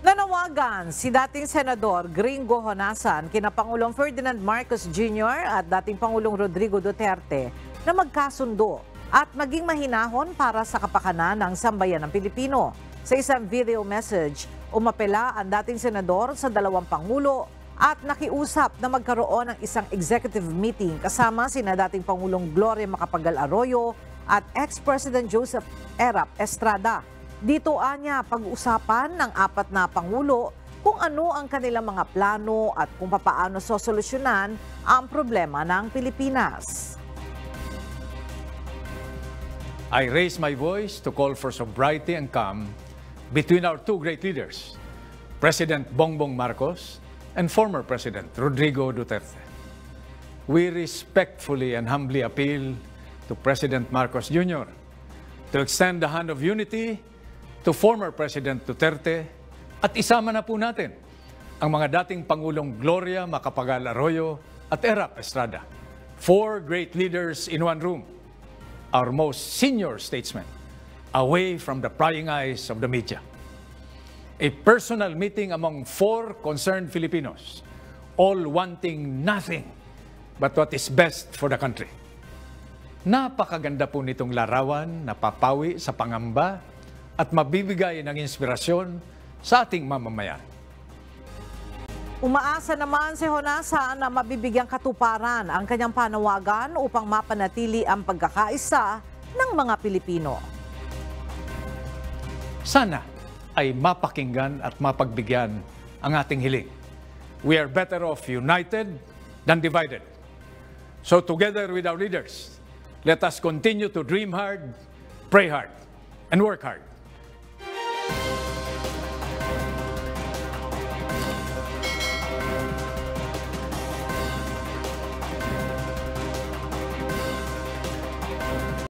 Nanawagan si dating Senador Gringo Honasan kina Pangulong Ferdinand Marcos Jr. at dating Pangulong Rodrigo Duterte na magkasundo at maging mahinahon para sa kapakanan ng sambayan ng Pilipino. Sa isang video message, umapela ang dating senador sa dalawang pangulo at nakiusap na magkaroon ng isang executive meeting kasama sina dating Pangulong Gloria Macapagal Arroyo at ex-President Joseph Erap Estrada. Dito anya pag-usapan ng apat na pangulo kung ano ang kanilang mga plano at kung papaano sosolusyonan ang problema ng Pilipinas. I raise my voice to call for sobriety and calm between our two great leaders, President Bongbong Marcos and former President Rodrigo Duterte. We respectfully and humbly appeal to President Marcos Jr. to extend the hand of unity to former President Duterte at isama na po natin ang mga dating Pangulong Gloria Macapagal Arroyo at Erap Estrada. Four great leaders in one room, our most senior statesmen, away from the prying eyes of the media. A personal meeting among four concerned Filipinos, all wanting nothing but what is best for the country. Napakaganda po nitong larawan na papawi sa pangamba at mabibigay ng inspirasyon sa ating mamamayan. Umaasa naman si Honasan na mabibigyang katuparan ang kanyang panawagan upang mapanatili ang pagkakaisa ng mga Pilipino. Sana ay mapakinggan at mapagbigyan ang ating hiling. We are better off united than divided. So together with our leaders, let us continue to dream hard, pray hard, and work hard